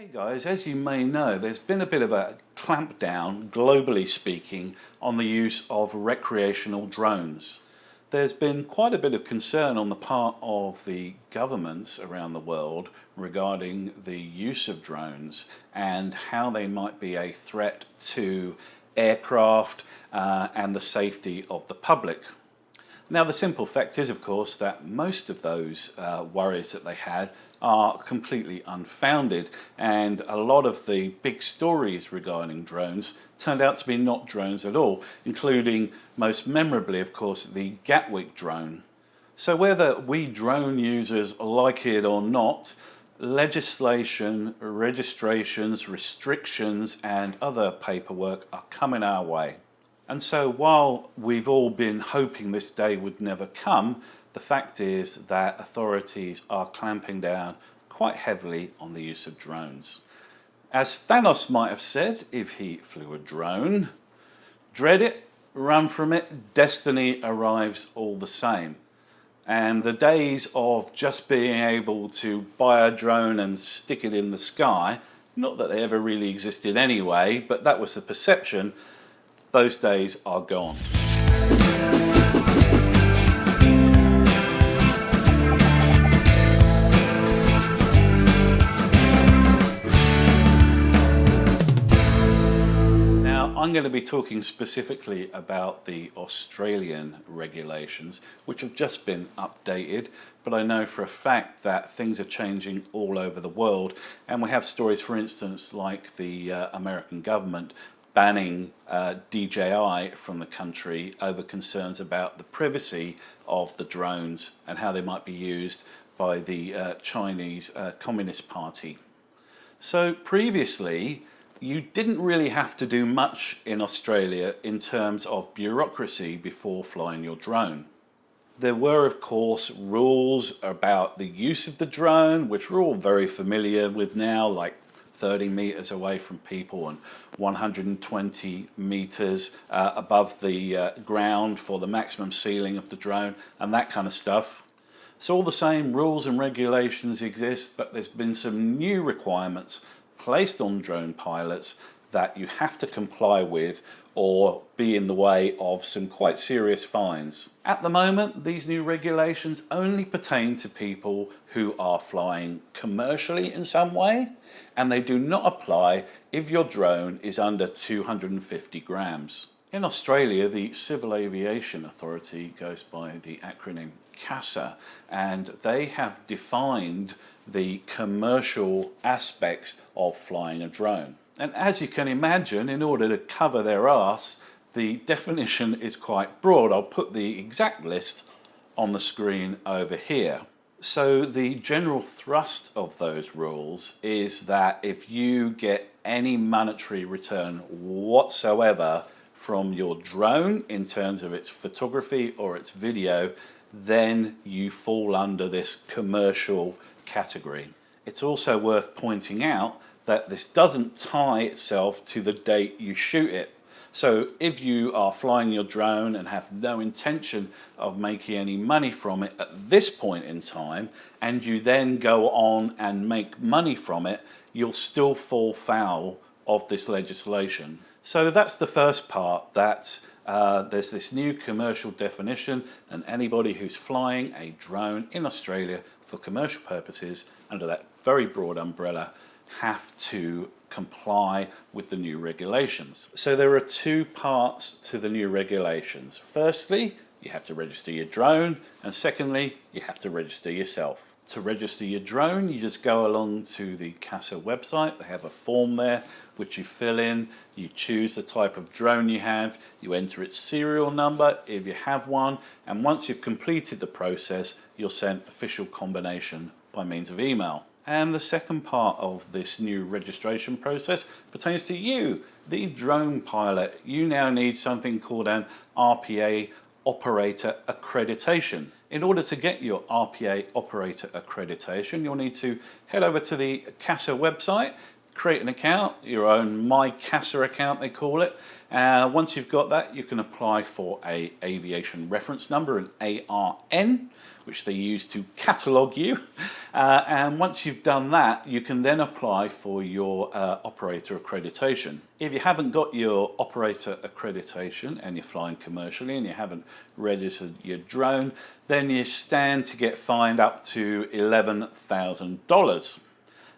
Hey guys, as you may know, there's been a bit of a clampdown, globally speaking, on the use of recreational drones. There's been quite a bit of concern on the part of the governments around the world regarding the use of drones and how they might be a threat to aircraft and the safety of the public. Now, the simple fact is, of course, that most of those worries that they had are completely unfounded, and a lot of the big stories regarding drones turned out to be not drones at all, including, most memorably, of course, the Gatwick drone. So whether we drone users like it or not, legislation, registrations, restrictions, and other paperwork are coming our way. And so while we've all been hoping this day would never come, the fact is that authorities are clamping down quite heavily on the use of drones. As Thanos might have said if he flew a drone, dread it, run from it, destiny arrives all the same. And the days of just being able to buy a drone and stick it in the sky, not that they ever really existed anyway, but that was the perception, those days are gone. Now, I'm going to be talking specifically about the Australian regulations, which have just been updated, but I know for a fact that things are changing all over the world, and we have stories, for instance, like the American government banning DJI from the country over concerns about the privacy of the drones and how they might be used by the Chinese Communist Party. So previously, you didn't really have to do much in Australia in terms of bureaucracy before flying your drone. There were, of course, rules about the use of the drone, which we're all very familiar with now, like 30 meters away from people and 120 meters above the ground for the maximum ceiling of the drone and that kind of stuff. So all the same rules and regulations exist, but there's been some new requirements placed on drone pilots that you have to comply with or be in the way of some quite serious fines. At the moment, these new regulations only pertain to people who are flying commercially in some way, and they do not apply if your drone is under 250 grams. In Australia, the Civil Aviation Authority goes by the acronym CASA, and they have defined the commercial aspects of flying a drone. And as you can imagine, in order to cover their arse, the definition is quite broad. I'll put the exact list on the screen over here. So the general thrust of those rules is that if you get any monetary return whatsoever from your drone in terms of its photography or its video, then you fall under this commercial category. It's also worth pointing out that this doesn't tie itself to the date you shoot it. So if you are flying your drone and have no intention of making any money from it at this point in time, and you then go on and make money from it, you'll still fall foul of this legislation. So that's the first part, that there's this new commercial definition, and anybody who's flying a drone in Australia for commercial purposes under that very broad umbrella have to comply with the new regulations. So there are two parts to the new regulations. Firstly, you have to register your drone, and secondly, you have to register yourself. To register your drone, you just go along to the CASA website. They have a form there which you fill in. You choose the type of drone you have, you enter its serial number if you have one, and once you've completed the process, you're sent official combination by means of email. And the second part of this new registration process pertains to you, the drone pilot. You now need something called an RPA operator accreditation. In order to get your RPA operator accreditation, you'll need to head over to the CASA website, create an account, your own MyCASA account they call it. Once you've got that, you can apply for a aviation reference number, an ARN, which they use to catalogue you. And once you've done that, you can then apply for your operator accreditation. If you haven't got your operator accreditation and you're flying commercially and you haven't registered your drone, then you stand to get fined up to $11,000.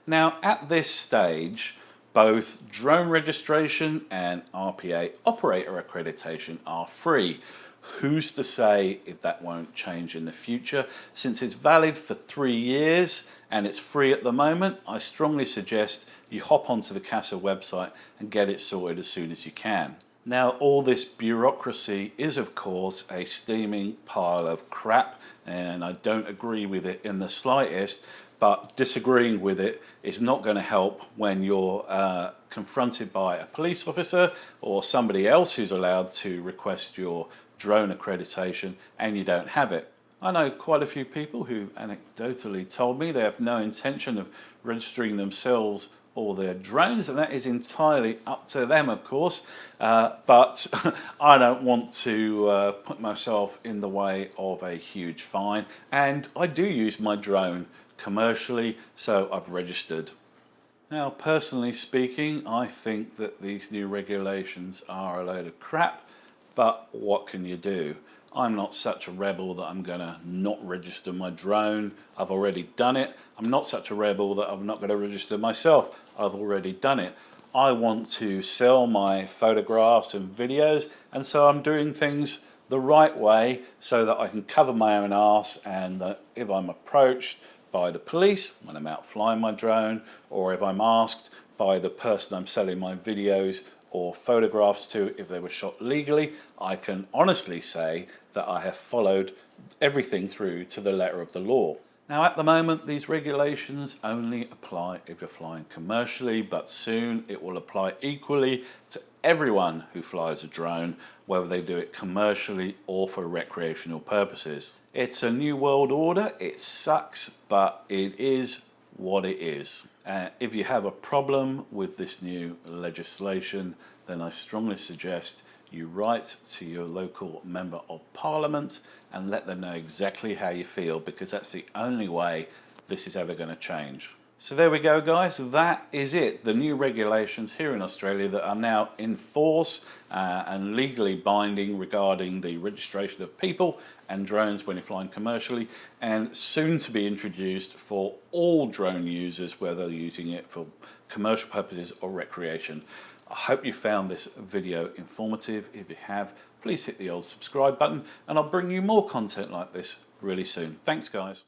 Now, at this stage, both drone registration and RPA operator accreditation are free. Who's to say if that won't change in the future? Since it's valid for 3 years and it's free at the moment, I strongly suggest you hop onto the CASA website and get it sorted as soon as you can. Now, all this bureaucracy is, of course, a steaming pile of crap, and I don't agree with it in the slightest, but disagreeing with it is not going to help when you're confronted by a police officer or somebody else who's allowed to request your drone accreditation and you don't have it. I know quite a few people who anecdotally told me they have no intention of registering themselves or their drones, and that is entirely up to them, of course, but I don't want to put myself in the way of a huge fine, and I do use my drone commercially, so I've registered. Now, personally speaking, I think that these new regulations are a load of crap, but what can you do? I'm not such a rebel that I'm going to not register my drone. I've already done it. I'm not such a rebel that I'm not going to register myself. I've already done it. I want to sell my photographs and videos, and so I'm doing things the right way so that I can cover my own arse, and that if I'm approached by the police when I'm out flying my drone, or if I'm asked by the person I'm selling my videos or photographs to if they were shot legally, I can honestly say that I have followed everything through to the letter of the law. Now, at the moment, these regulations only apply if you're flying commercially, but soon it will apply equally to everyone who flies a drone, whether they do it commercially or for recreational purposes. It's a new world order. It sucks, but it is what it is. If you have a problem with this new legislation, then I strongly suggest you write to your local member of parliament and let them know exactly how you feel, because that's the only way this is ever going to change. So there we go, guys. That is it. The new regulations here in Australia that are now in force and legally binding regarding the registration of people and drones when you're flying commercially, and soon to be introduced for all drone users, whether they're using it for commercial purposes or recreation. I hope you found this video informative. If you have, please hit the old subscribe button, and I'll bring you more content like this really soon. Thanks, guys.